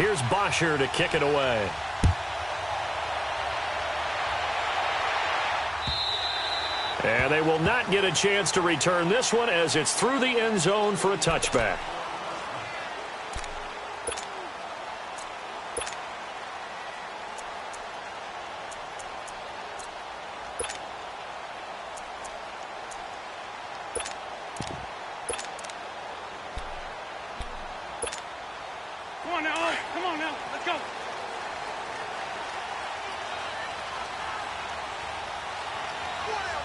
Here's Bosher to kick it away. And they will not get a chance to return this one as it's through the end zone for a touchback. Come on now, let's go. Four down,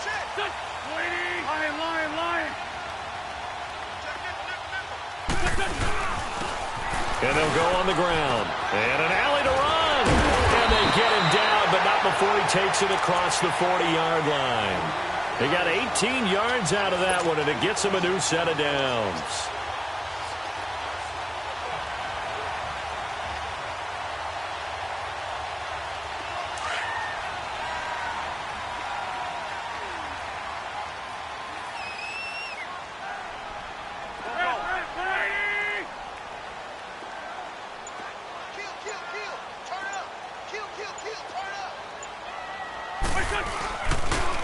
check. Waiting. Lion. And they'll go on the ground. And an alley to run. And they get him down, but not before he takes it across the 40-yard line. They got 18 yards out of that one, and it gets him a new set of downs.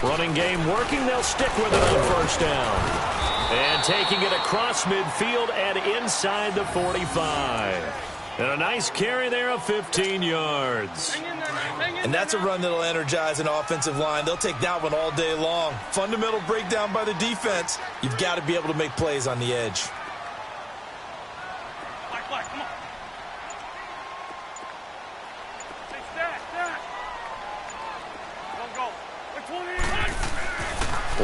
Running game working. They'll stick with it on first down. And taking it across midfield and inside the 45. And a nice carry there of 15 yards. And that's a run that'll energize an offensive line. They'll take that one all day long. Fundamental breakdown by the defense. You've got to be able to make plays on the edge. Come on.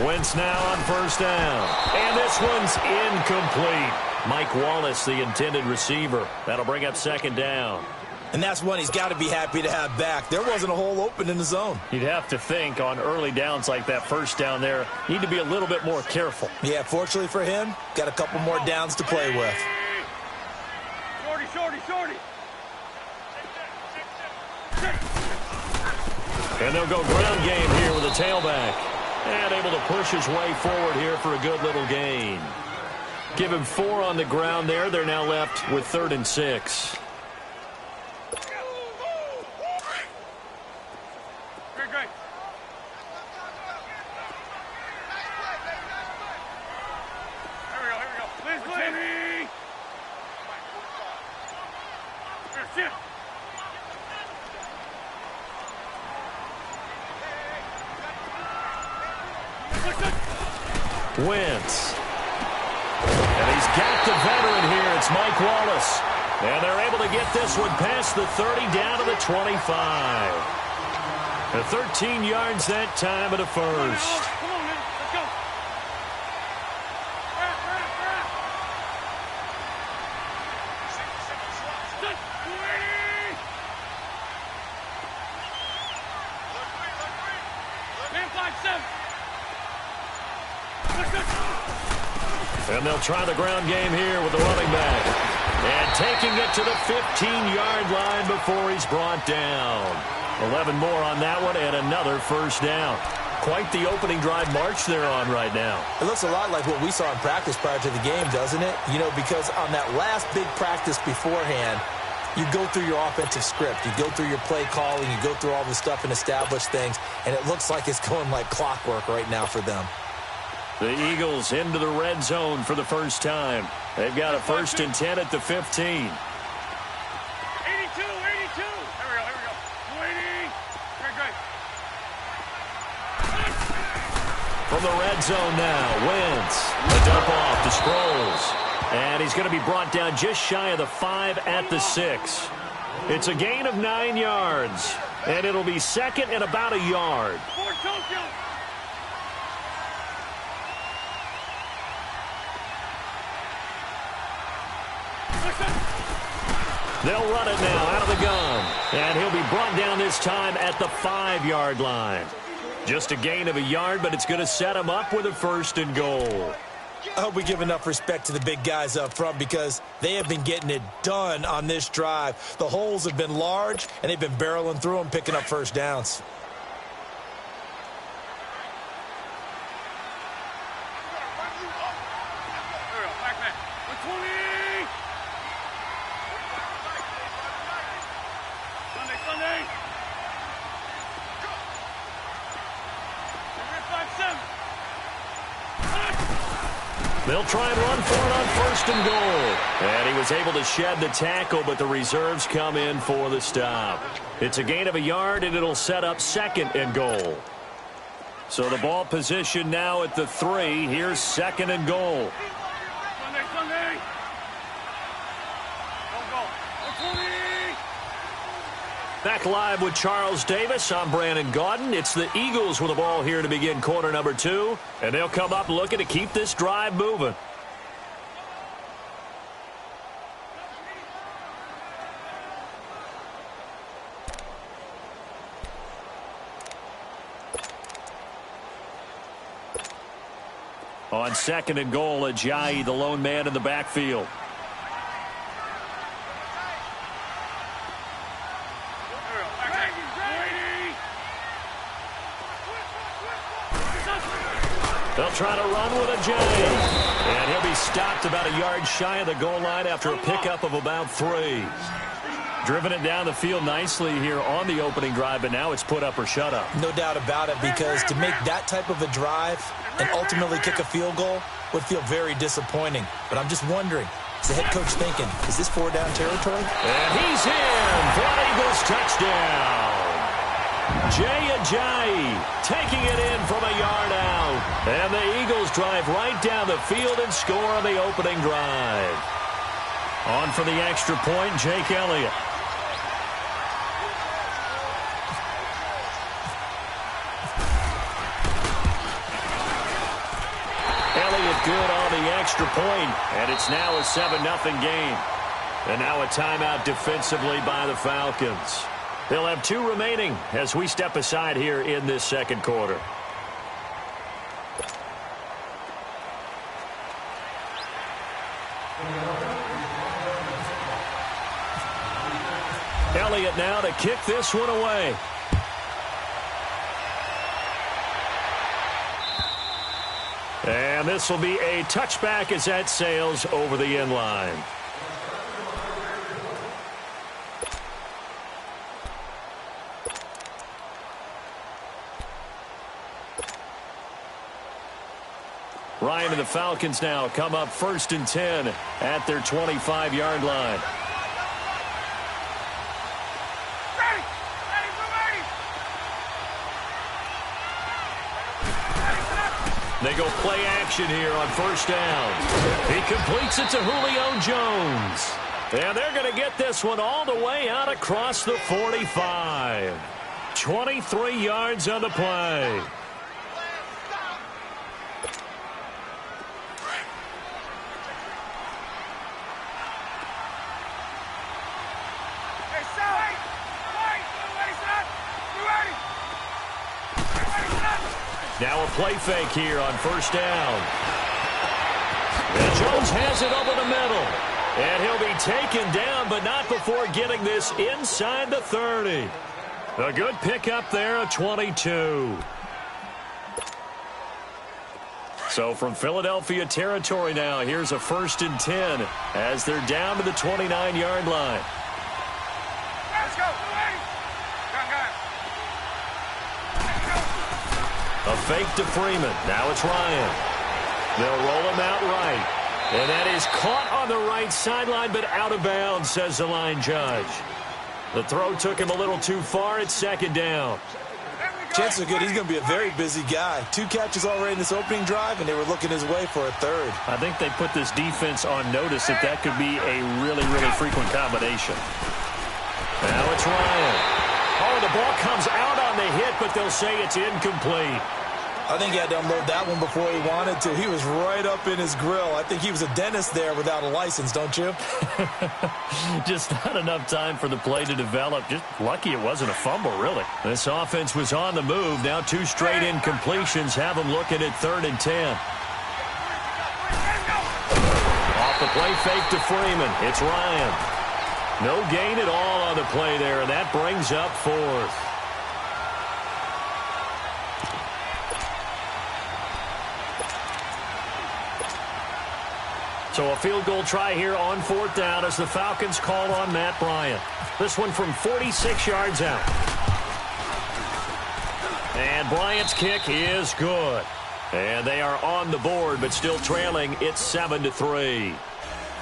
Wentz now on first down. And this one's incomplete. Mike Wallace, the intended receiver. That'll bring up second down. And that's one he's got to be happy to have back. There wasn't a hole open in the zone. You'd have to think on early downs like that first down there, need to be a little bit more careful. Yeah, fortunately for him, got a couple more downs to play with. Shorty. And they'll go ground game here with a tailback. And able to push his way forward here for a good little gain. Give him 4 on the ground there. They're now left with 3rd and 6. Great. Here we go. Please. Sit. Wentz. And he's got the veteran here. It's Mike Wallace. And they're able to get this one past the 30 down to the 25. The 13 yards that time at a first. Come on, man. Let's go. Man, 5-7. And they'll try the ground game here with the running back. And taking it to the 15-yard line before he's brought down. 11 more on that one and another first down. Quite the opening drive march they're on right now. It looks a lot like what we saw in practice prior to the game, doesn't it? You know, because on that last big practice beforehand, you go through your offensive script. You go through your play calling. You go through all the stuff and establish things. And it looks like it's going like clockwork right now for them. The Eagles into the red zone for the first time. They've got a 1st and 10 at the 15. 82. Here we go. Waiting. Great. From the red zone now, Wentz. A dump off to Sproles. And he's going to be brought down just shy of the 5 at the 6. It's a gain of 9 yards. And it'll be second and about a yard. For Tokyo. They'll run it now out of the gun. And he'll be brought down this time at the 5-yard line. Just a gain of a yard, but it's going to set him up with a 1st and goal. I hope we give enough respect to the big guys up front because they have been getting it done on this drive. The holes have been large, and they've been barreling through them, picking up first downs. They'll try and run for it on 1st and goal. And he was able to shed the tackle, but the reserves come in for the stop. It's a gain of a yard, and it'll set up 2nd and goal. So the ball position now at the 3. Here's 2nd and goal. Sunday. Go. 20. Back live with Charles Davis. I'm Brandon Gaudin. It's the Eagles with the ball here to begin quarter number 2. And they'll come up looking to keep this drive moving. On 2nd and goal, Ajayi, the lone man in the backfield. They'll try to run with Ajayi. And he'll be stopped about a yard shy of the goal line after a pickup of about 3. Driven it down the field nicely here on the opening drive, but now it's put up or shut up. No doubt about it, because to make that type of a drive and ultimately kick a field goal would feel very disappointing. But I'm just wondering, is the head coach thinking, is this 4-down territory? And he's in for an Eagles touchdown. Jay Ajayi taking it in from a yard out. And the Eagles drive right down the field and score on the opening drive. On for the extra point, Jake Elliott. Elliott good on the extra point, and it's now a 7-0 game. And now a timeout defensively by the Falcons. They'll have 2 remaining as we step aside here in this second quarter. Elliott now to kick this one away. And this will be a touchback as that sails over the end line. Ryan and the Falcons now come up 1st and 10 at their 25-yard line. They go play action here on 1st down. He completes it to Julio Jones. And they're going to get this one all the way out across the 45. 23 yards on the play. Now a play fake here on 1st down. And Jones has it over the middle. And he'll be taken down, but not before getting this inside the 30. A good pickup there of 22. So from Philadelphia territory now, here's a 1st and 10 as they're down to the 29-yard line. Let's go. A fake to Freeman. Now it's Ryan. They'll roll him out right. And that is caught on the right sideline, but out of bounds, says the line judge. The throw took him a little too far. It's 2nd down. Chances are good he's going to be a very busy guy. 2 catches already in this opening drive, and they were looking his way for a 3rd. I think they put this defense on notice that could be a really, really frequent combination. Now it's Ryan. Oh, the ball comes out on the hit, but they'll say it's incomplete. I think he had to unload that one before he wanted to. He was right up in his grill. I think he was a dentist there without a license, don't you? Just not enough time for the play to develop. Just lucky it wasn't a fumble, really. This offense was on the move. Now 2 straight incompletions have them looking at 3rd and 10. Off the play fake to Freeman. It's Ryan. No gain at all on the play there, and that brings up 4th. So a field goal try here on 4th down as the Falcons call on Matt Bryant. This one from 46 yards out. And Bryant's kick is good. And they are on the board, but still trailing. It's 7-3.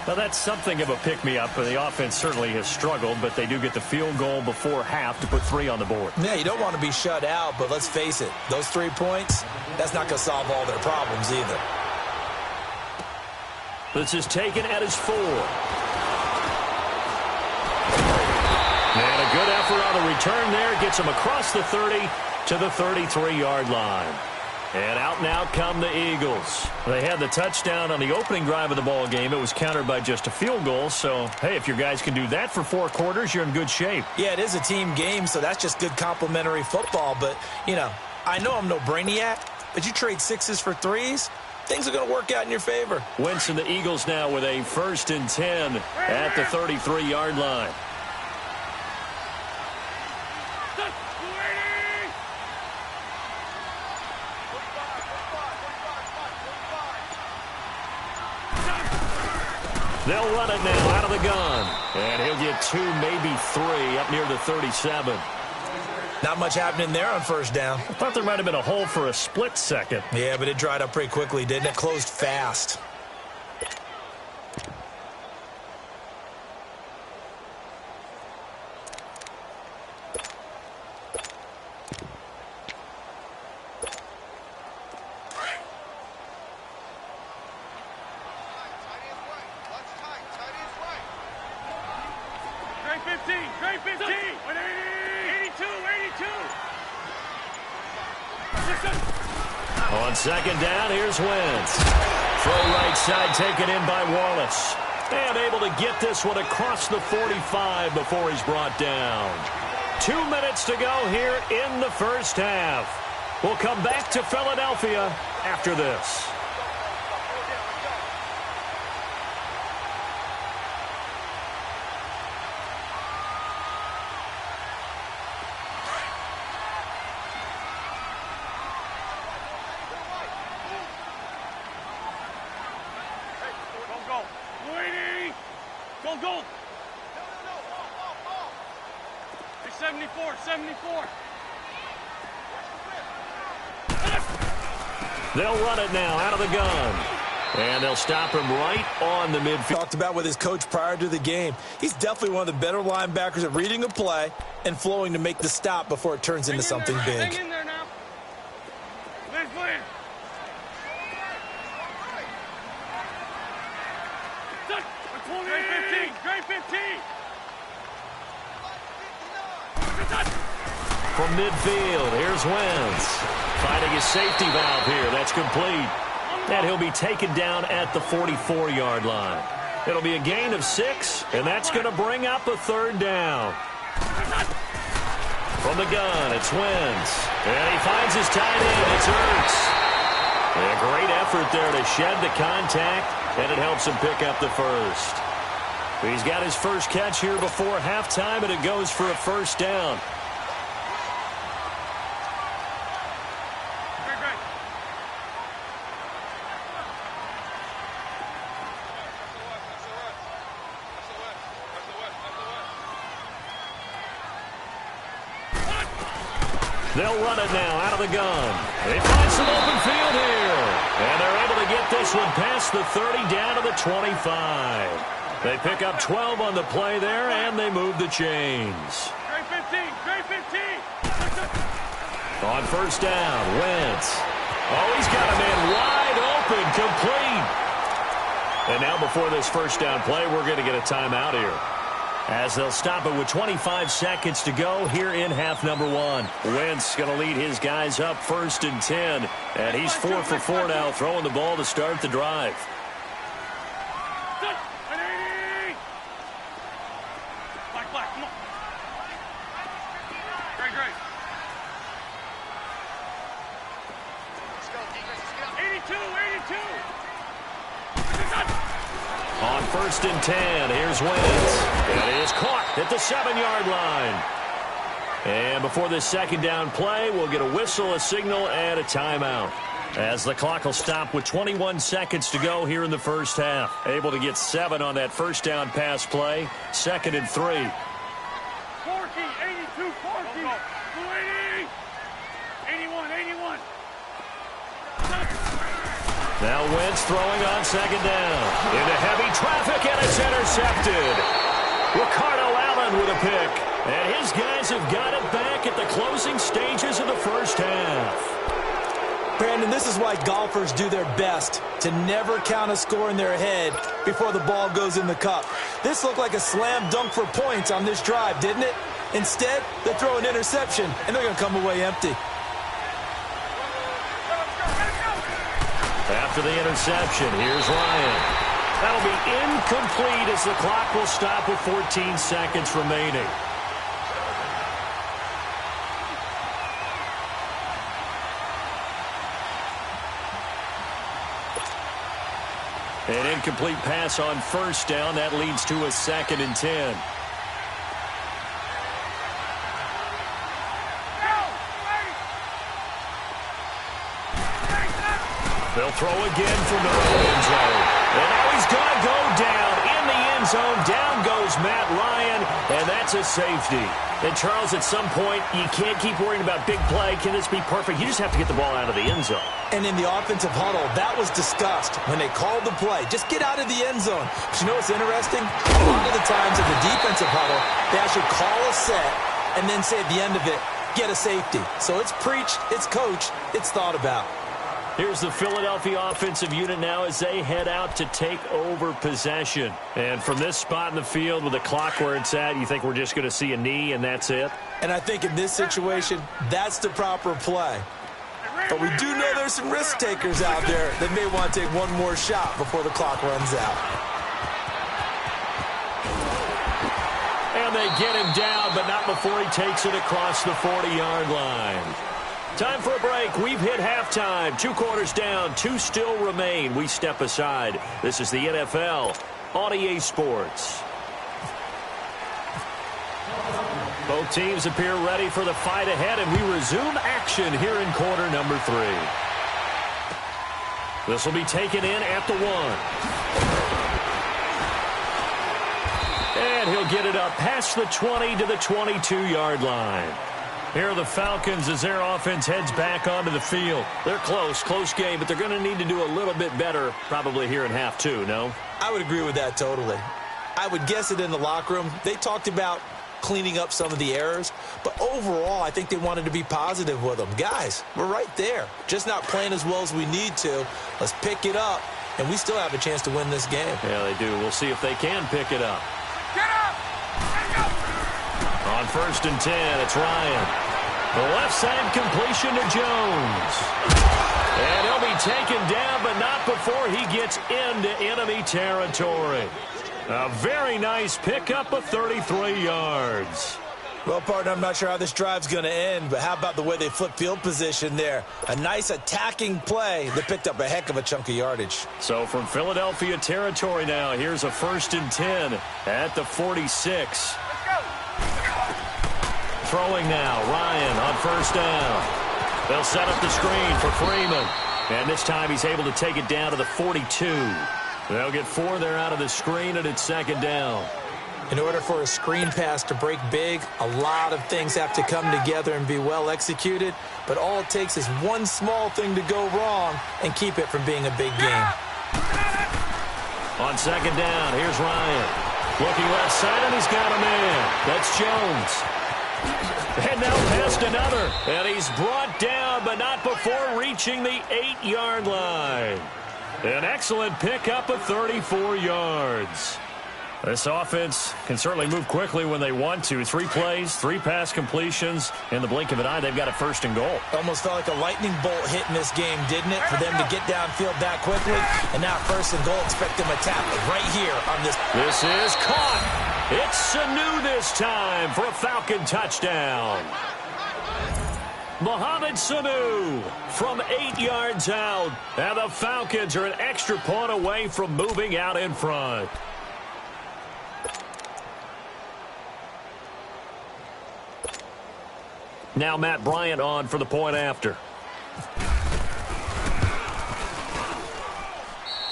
Now, that's something of a pick-me-up. The offense certainly has struggled, but they do get the field goal before half to put 3 on the board. Yeah, you don't want to be shut out, but let's face it, those 3 points, that's not going to solve all their problems either. This is taken at his 4. And a good effort on the return there. Gets him across the 30 to the 33-yard line. And out now come the Eagles. They had the touchdown on the opening drive of the ball game. It was countered by just a field goal. So, hey, if your guys can do that for 4 quarters, you're in good shape. Yeah, it is a team game, so that's just good complimentary football. But, you know, I know I'm no brainiac, but you trade 6s for 3s, things are going to work out in your favor. Wentz and the Eagles now with a 1st and 10 at the 33-yard line. They'll run it now out of the gun. And he'll get 2, maybe 3 up near the 37. Not much happening there on 1st down. I thought there might have been a hole for a split second. Yeah, but it dried up pretty quickly, didn't it? Closed fast. Trade 15. 82. On 2nd down, here's Wentz. Throw right side taken in by Wallace. And able to get this one across the 45 before he's brought down. 2 minutes to go here in the 1st half. We'll come back to Philadelphia after this. Go. 74. They'll run it now out of the gun. And they'll stop him right on the midfield. Talked about with his coach prior to the game. He's definitely one of the better linebackers at reading a play and flowing to make the stop before it turns into something big. Hang in there now. Clear. Trade 15. From midfield, here's Wentz. Finding his safety valve here. That's complete. And he'll be taken down at the 44-yard line. It'll be a gain of 6, and that's going to bring up a 3rd down. From the gun, it's Wentz. And he finds his tight end. It's Ertz. And a great effort there to shed the contact, and it helps him pick up the 1st. He's got his first catch here before halftime, and it goes for a 1st down. They'll run it now out of the gun. They find some open field here. And they're able to get this one past the 30 down to the 25. They pick up 12 on the play there, and they move the chains. Trade 15. On 1st down, Wentz. Oh, he's got a man wide open, complete. And now before this 1st down play, we're going to get a timeout here, as they'll stop it with 25 seconds to go here in half number 1. Wentz going to lead his guys up 1st and 10. And he's 4 for 4 now, throwing the ball to start the drive. Black, come on. Great. Let's go, 82. On 1st and 10, here's Wentz. And it is caught at the 7-yard line. And before this 2nd down play, we'll get a whistle, a signal, and a timeout, as the clock will stop with 21 seconds to go here in the 1st half. Able to get 7 on that 1st down pass play. 2nd and 3. 40, 82, 40. 81. Now Wentz throwing on second down. Into heavy traffic, and it's intercepted. Ricardo Allen with a pick. And his guys have got it back at the closing stages of the first half. Brandon, this is why golfers do their best to never count a score in their head before the ball goes in the cup. This looked like a slam dunk for points on this drive, didn't it? Instead, they throw an interception, and they're going to come away empty. After the interception, here's Ryan. That'll be incomplete as the clock will stop with 14 seconds remaining. An incomplete pass on first down. That leads to a 2nd and 10. They'll throw again from their own end zone. And now he's going to go down in the end zone. Down goes Matt Ryan, and that's a safety. And, Charles, at some point, you can't keep worrying about big play. Can this be perfect? You just have to get the ball out of the end zone. And in the offensive huddle, that was discussed when they called the play. Just get out of the end zone. But you know what's interesting? A lot of the times in the defensive huddle, they actually call a set and then say at the end of it, get a safety. So it's preached, it's coached, it's thought about. Here's the Philadelphia offensive unit now as they head out to take over possession. And from this spot in the field with the clock where it's at, you think we're just going to see a knee and that's it? And I think in this situation, that's the proper play. But we do know there's some risk takers out there that may want to take one more shot before the clock runs out. And they get him down, but not before he takes it across the 40-yard line. Time for a break. We've hit halftime. 2 quarters down. 2 still remain. We step aside. This is the NFL on EA Sports. Both teams appear ready for the fight ahead, and we resume action here in quarter number 3. This will be taken in at the 1. And he'll get it up past the 20 to the 22-yard line. Here are the Falcons as their offense heads back onto the field. They're close game, but they're going to need to do a little bit better probably here in half 2, no? I would agree with that totally. I would guess it in the locker room. They talked about cleaning up some of the errors, but overall, I think they wanted to be positive with them. Guys, we're right there. Just not playing as well as we need to. Let's pick it up, and we still have a chance to win this game. Yeah, they do. We'll see if they can pick it up. Get up! Get up! On 1st and 10, it's Ryan. The left side completion to Jones. And he'll be taken down, but not before he gets into enemy territory. A very nice pickup of 33 yards. Well, partner, I'm not sure how this drive's going to end, but how about the way they flip field position there? A nice attacking play that picked up a heck of a chunk of yardage. So from Philadelphia territory now, here's a 1st and 10 at the 46. Throwing now, Ryan on 1st down. They'll set up the screen for Freeman. And this time he's able to take it down to the 42. They'll get 4 there out of the screen, and it's 2nd down. In order for a screen pass to break big, a lot of things have to come together and be well executed. But all it takes is one small thing to go wrong and keep it from being a big game. On 2nd down, here's Ryan. Looking left side, and he's got a man. That's Jones. And now past another. And he's brought down, but not before reaching the 8-yard line. An excellent pickup of 34 yards. This offense can certainly move quickly when they want to. 3 plays, 3 pass completions. In the blink of an eye, they've got a 1st and goal. Almost felt like a lightning bolt hit in this game, didn't it? For them to get downfield that quickly. And now 1st and goal, expect them to tap it right here on this. This is caught. It's Sanu this time for a Falcon touchdown. Mohamed Sanu from 8 yards out. And the Falcons are an extra point away from moving out in front. Now Matt Bryant on for the point after.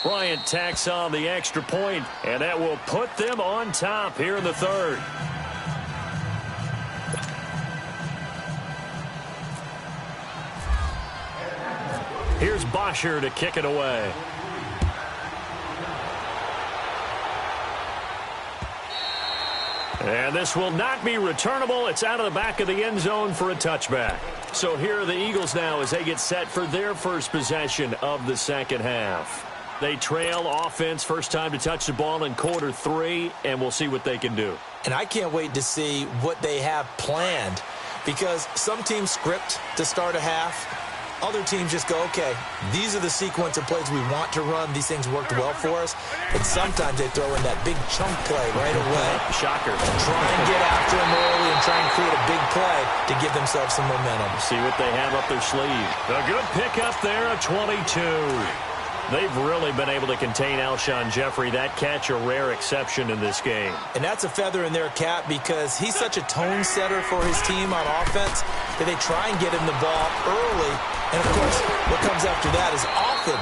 Bryant tacks on the extra point, and that will put them on top here in the 3rd. Here's Bosher to kick it away. And this will not be returnable. It's out of the back of the end zone for a touchback. So here are the Eagles now as they get set for their first possession of the second half. They trail offense, first time to touch the ball in quarter 3, and we'll see what they can do. And I can't wait to see what they have planned, because some teams script to start a half. Other teams just go, okay, these are the sequence of plays we want to run. These things worked well for us. And sometimes they throw in that big chunk play right away. Shocker. Try and get after them early and try and create a big play to give themselves some momentum. See what they have up their sleeve. A good pickup there, a 22. They've really been able to contain Alshon Jeffrey. That catch a rare exception in this game. And that's a feather in their cap because he's such a tone setter for his team on offense that they try and get him the ball early. And, of course, what comes after that is often.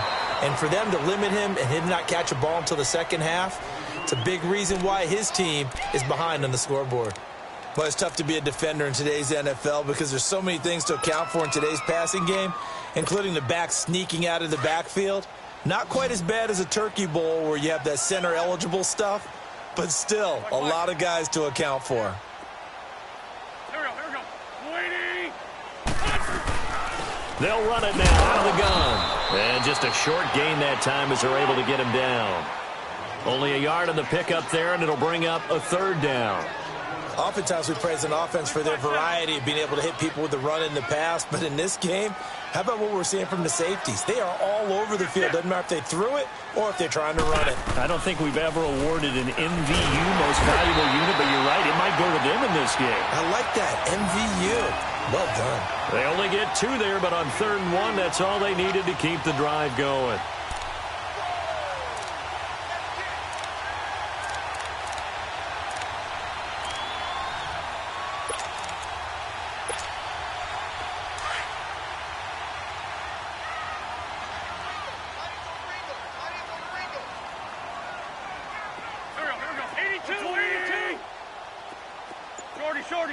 And for them to limit him and him not catch a ball until the second half, it's a big reason why his team is behind on the scoreboard. Well, it's tough to be a defender in today's NFL because there's so many things to account for in today's passing game, including the back sneaking out of the backfield. Not quite as bad as a turkey bowl where you have that center-eligible stuff, but still a lot of guys to account for. Here we go. Waiting. They'll run it now out of the gun. And just a short gain that time as they're able to get him down. Only a yard on the pickup there, and it'll bring up a third down. Oftentimes we praise an offense for their variety of being able to hit people with the run in the pass, but in this game, how about what we're seeing from the safeties? They are all over the field. Doesn't matter if they threw it or if they're trying to run it. I don't think we've ever awarded an MVU, most valuable unit, but you're right, it might go to them in this game. I like that, MVU. Well done. They only get 2 there, but on 3rd and 1, that's all they needed to keep the drive going.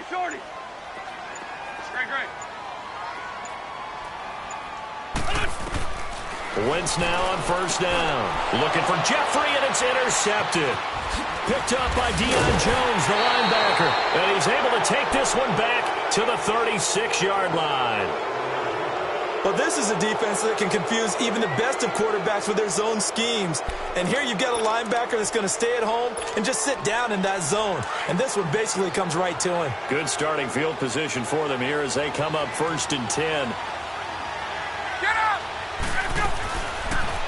Shorty. Great. Wentz now on 1st down. Looking for Jeffrey, and it's intercepted. Picked up by Deion Jones, the linebacker. And he's able to take this one back to the 36-yard line. Well, this is a defense that can confuse even the best of quarterbacks with their zone schemes. And here you've got a linebacker that's going to stay at home and just sit down in that zone. And this one basically comes right to him. Good starting field position for them here as they come up 1st and 10. Get up! Go!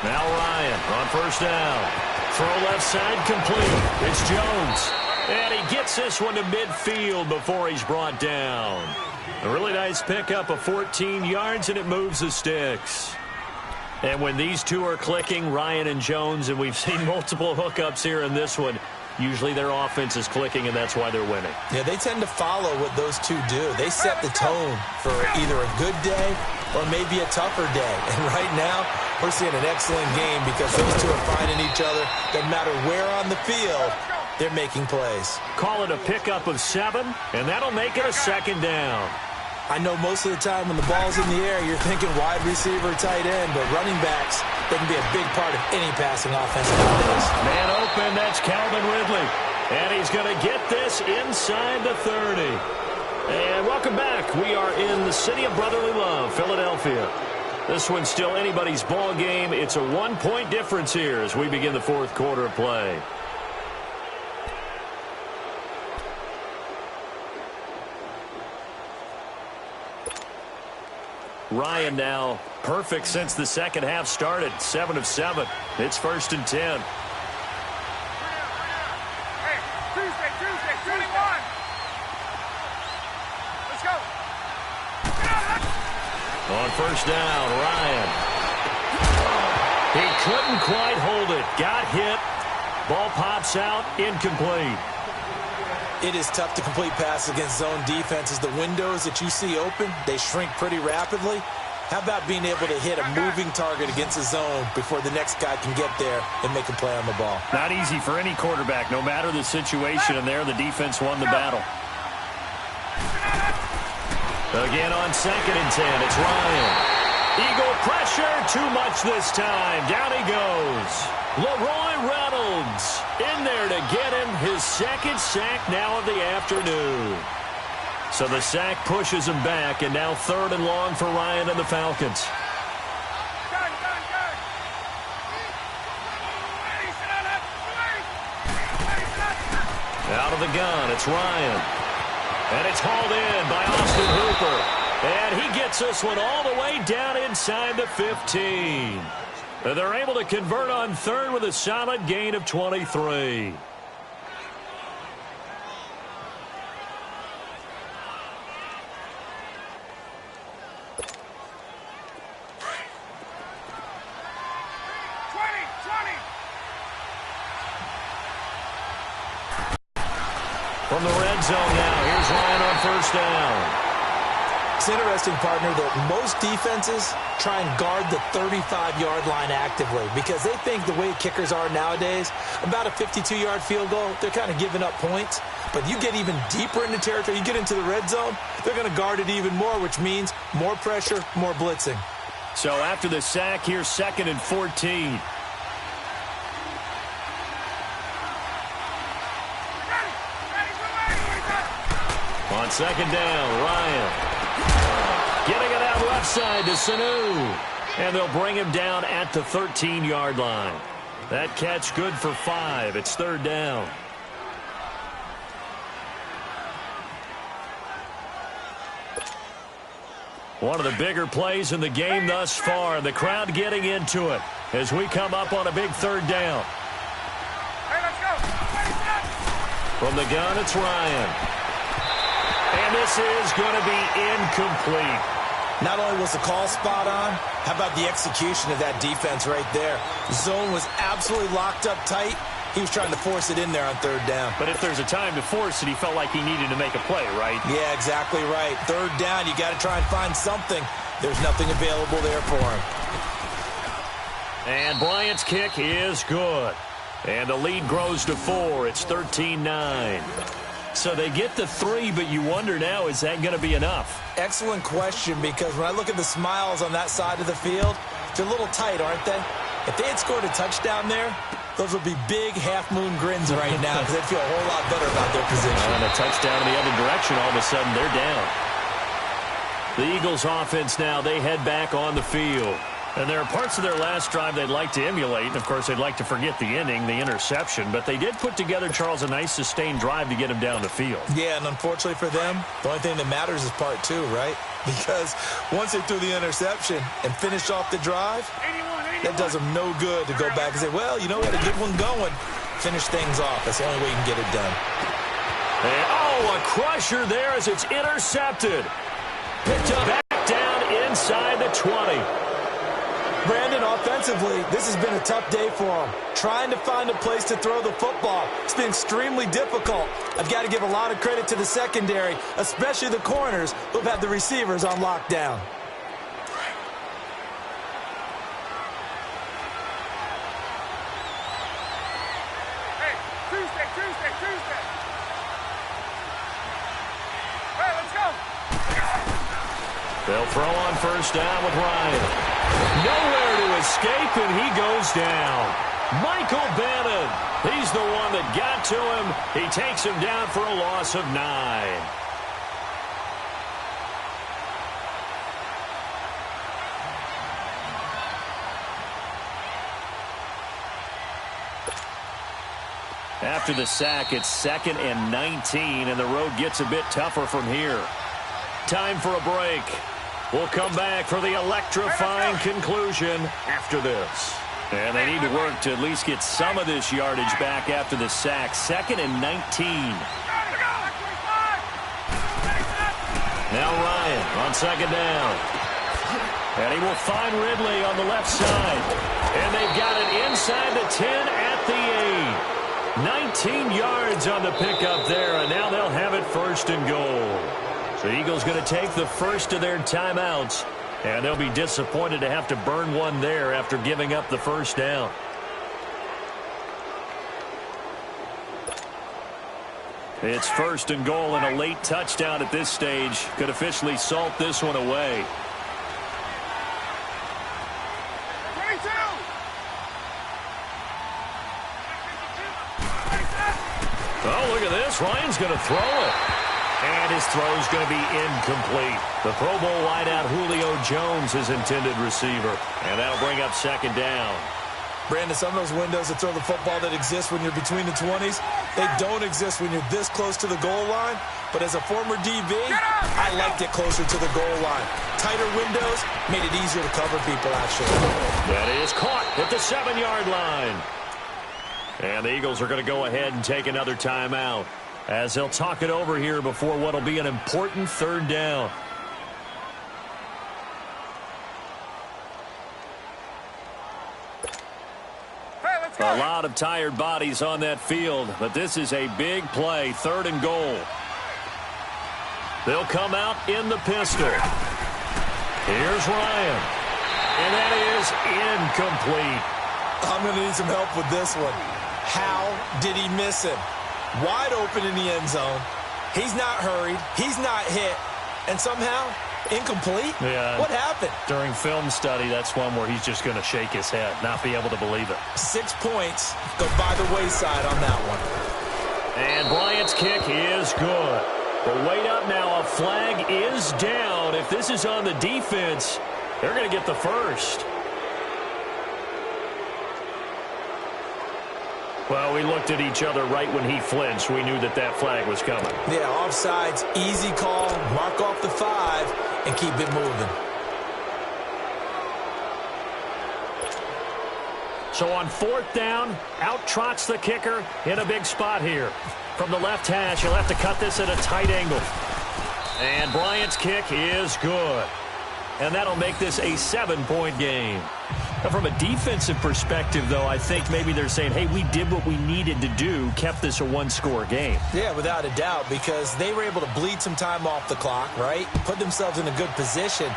Now Ryan on 1st down. Throw left side complete. It's Jones. And he gets this one to midfield before he's brought down. A really nice pickup of 14 yards, and it moves the sticks. And when these two are clicking, Ryan and Jones, and we've seen multiple hookups here in this one, usually their offense is clicking, and that's why they're winning. Yeah, they tend to follow what those two do. They set the tone for either a good day or maybe a tougher day. And right now, we're seeing an excellent game because those two are finding each other. Doesn't matter where on the field, they're making plays. Call it a pickup of 7, and that'll make it a 2nd down. I know most of the time when the ball's in the air, you're thinking wide receiver, tight end, but running backs, they can be a big part of any passing offense nowadays. Man open, that's Calvin Ridley. And he's going to get this inside the 30. And welcome back. We are in the city of brotherly love, Philadelphia. This one's still anybody's ball game. It's a 1-point difference here as we begin the 4th quarter of play. Ryan now perfect since the second half started. 7 of 7. It's 1st and 10. Hey, Tuesday, 21. Let's go. On 1st down, Ryan. He couldn't quite hold it. Got hit. Ball pops out. Incomplete. It is tough to complete passes against zone defenses. The windows that you see open, they shrink pretty rapidly. How about being able to hit a moving target against a zone before the next guy can get there and make a play on the ball? Not easy for any quarterback, no matter the situation, and there the defense won the battle. Again on 2nd and 10, it's Ryan. Eagle pressure, too much this time. Down he goes. Leroy Reynolds in there to get him his second sack now of the afternoon. So the sack pushes him back, and now 3rd and long for Ryan and the Falcons. Out of the gun, it's Ryan. And it's hauled in by Austin Hooper. And he gets this one all the way down inside the 15. And they're able to convert on 3rd with a solid gain of 23. From the red zone now, here's Ryan on 1st down. It's interesting, partner, that most defenses try and guard the 35-yard line actively because they think the way kickers are nowadays, about a 52-yard field goal, they're kind of giving up points. But you get even deeper into territory, you get into the red zone, they're going to guard it even more, which means more pressure, more blitzing. So after the sack, here's 2nd and 14. On 2nd down, Ryan. Getting it out left side to Sanu. And they'll bring him down at the 13-yard line. That catch good for 5. It's 3rd down. One of the bigger plays in the game thus far. The crowd getting into it as we come up on a big 3rd down. Hey, let's go. From the gun, it's Ryan. And this is going to be incomplete. Not only was the call spot on, how about the execution of that defense right there? The zone was absolutely locked up tight. He was trying to force it in there on 3rd down. But if there's a time to force it, he felt like he needed to make a play, right? Yeah, exactly right. 3rd down, you got to try and find something. There's nothing available there for him. And Bryant's kick is good. And the lead grows to 4. It's 13-9. So they get the 3, but you wonder now, is that going to be enough? Excellent question, because when I look at the smiles on that side of the field, they're a little tight, aren't they? If they had scored a touchdown there, those would be big half-moon grins right now because they'd feel a whole lot better about their position. And a touchdown in the other direction, all of a sudden they're down. The Eagles offense now, they head back on the field. And there are parts of their last drive they'd like to emulate. And, of course, they'd like to forget the ending, the interception. But they did put together, Charles, a nice sustained drive to get him down the field. Yeah, and unfortunately for them, the only thing that matters is part 2, right? Because once they threw the interception and finished off the drive, that does them no good to go back and say, well, you know, we had a good one going. Finish things off. That's the only way you can get it done. And, oh, a crusher there as it's intercepted. Picked up back down inside the 20. Brandon, offensively, this has been a tough day for him. Trying to find a place to throw the football. It's been extremely difficult. I've got to give a lot of credit to the secondary, especially the corners who've had the receivers on lockdown. Hey, Tuesday. Hey, let's go. They'll throw on 1st down with Ryan. Nowhere to escape, and he goes down. Michael Bannon, he's the one that got to him. He takes him down for a loss of 9. After the sack, it's 2nd and 19, and the road gets a bit tougher from here. Time for a break. We'll come back for the electrifying conclusion after this. And they need to work to at least get some of this yardage back after the sack. 2nd and 19. Now Ryan on 2nd down. And he will find Ridley on the left side. And they've got it inside the 10 at the 8. 19 yards on the pickup there, and now they'll have it 1st and goal. The Eagles going to take the first of their timeouts, and they'll be disappointed to have to burn one there after giving up the 1st down. It's 1st and goal, and a late touchdown at this stage could officially salt this one away. Oh, look at this. Ryan's going to throw it. And his throw's going to be incomplete. The Pro Bowl wideout Julio Jones is intended receiver. And that'll bring up second down. Brandon, some of those windows to throw the football that exist when you're between the 20s, they don't exist when you're this close to the goal line. But as a former DB, I liked it closer to the goal line. Tighter windows made it easier to cover people, actually. That is caught at the 7-yard line. And the Eagles are going to go ahead and take another timeout as they'll talk it over here before what will be an important third down. A lot of tired bodies on that field, but this is a big play, 3rd and goal. They'll come out in the pistol. Here's Ryan. And that is incomplete. I'm going to need some help with this one. How did he miss him? Wide open in the end zone. He's not hurried. He's not hit. And somehow, incomplete? Yeah. What happened? During film study, that's one where he's just going to shake his head, not be able to believe it. 6 points go by the wayside on that one. And Bryant's kick is good. But wait up now. A flag is down. If this is on the defense, they're going to get the first. Well, we looked at each other right when he flinched. We knew that that flag was coming. Yeah, offsides, easy call, mark off the 5, and keep it moving. So on 4th down, out trots the kicker in a big spot here. From the left hash, he'll have to cut this at a tight angle. And Bryant's kick is good. And that'll make this a 7-point game. Now, from a defensive perspective, though, I think maybe they're saying, hey, we did what we needed to do, kept this a 1-score game. Yeah, without a doubt, because they were able to bleed some time off the clock, right? Put themselves in a good position,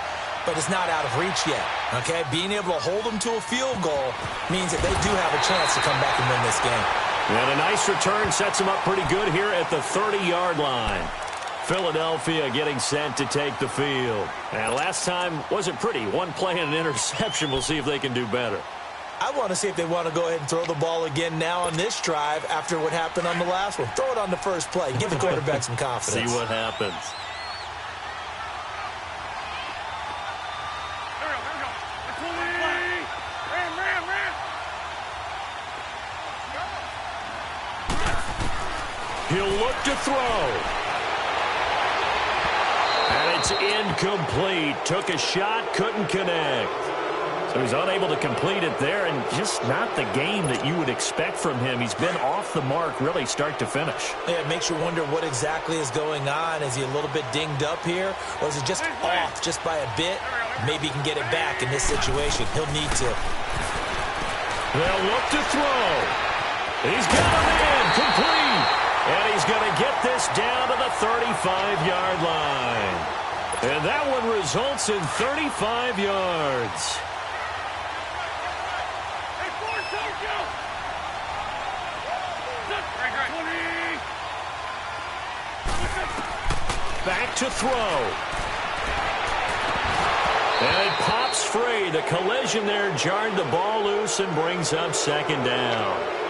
but it's not out of reach yet, okay? Being able to hold them to a field goal means that they do have a chance to come back and win this game. And a nice return sets them up pretty good here at the 30-yard line. Philadelphia getting set to take the field. And last time wasn't pretty. One play and an interception. We'll see if they can do better. I want to see if they want to go ahead and throw the ball again now on this drive after what happened on the last one. Throw it on the first play. Give the quarterback some confidence. See what happens. He'll look to throw. And it's incomplete. Took a shot, couldn't connect. So he's unable to complete it there, and just not the game that you would expect from him. He's been off the mark really start to finish. Yeah, it makes you wonder what exactly is going on. Is he a little bit dinged up here, or is it just off just by a bit? Maybe he can get it back in this situation. He'll need to. They'll look to throw. He's got him in, complete. And he's going to get this down to the 35-yard line. And that one results in 35 yards. Back to throw. And it pops free. The collision there jarred the ball loose and brings up second down.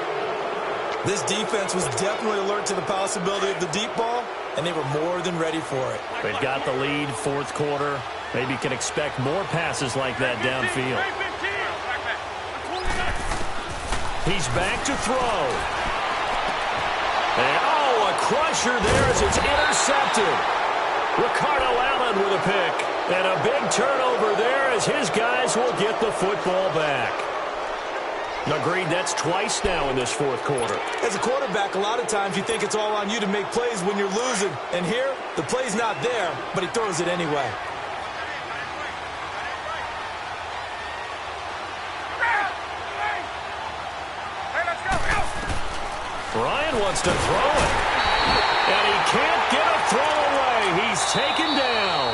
This defense was definitely alert to the possibility of the deep ball, and they were more than ready for it. They've got the lead, 4th quarter. Maybe can expect more passes like that downfield. He's back to throw. And, oh, a crusher there as it's intercepted. Ricardo Allen with a pick. And a big turnover there as his guys will get the football back. Agreed, that's twice now in this 4th quarter. As a quarterback, a lot of times you think it's all on you to make plays when you're losing. And here, the play's not there, but he throws it anyway. Ryan wants to throw it. And he can't get a throw away. He's taken down.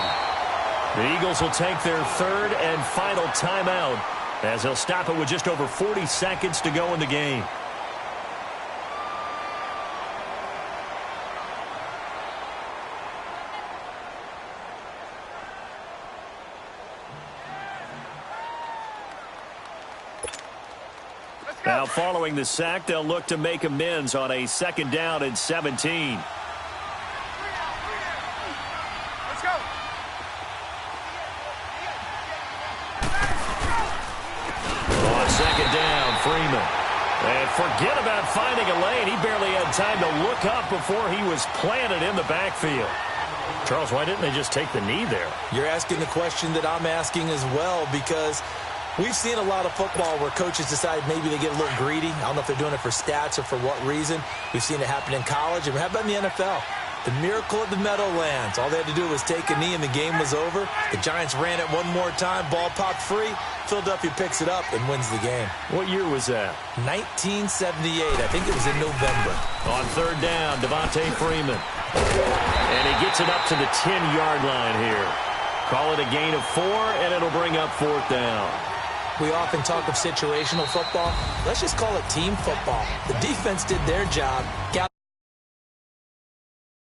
The Eagles will take their 3rd and final timeout, as they'll stop it with just over 40 seconds to go in the game. Now following the sack, they'll look to make amends on a 2nd down and 17. Let's go. On 2nd down, Freeman. And forget about finding a lane. He barely had time to look up before he was planted in the backfield. Charles, why didn't they just take the knee there? You're asking the question that I'm asking as well, because we've seen a lot of football where coaches decide maybe they get a little greedy. I don't know if they're doing it for stats or for what reason. We've seen it happen in college. And how about in the NFL? The miracle of the Meadowlands. All they had to do was take a knee and the game was over. The Giants ran it one more time. Ball popped free. Philadelphia picks it up and wins the game. What year was that? 1978. I think it was in November. On 3rd down, Devontae Freeman. And he gets it up to the 10-yard line here. Call it a gain of 4, and it'll bring up 4th down. We often talk of situational football. Let's just call it team football. The defense did their job, got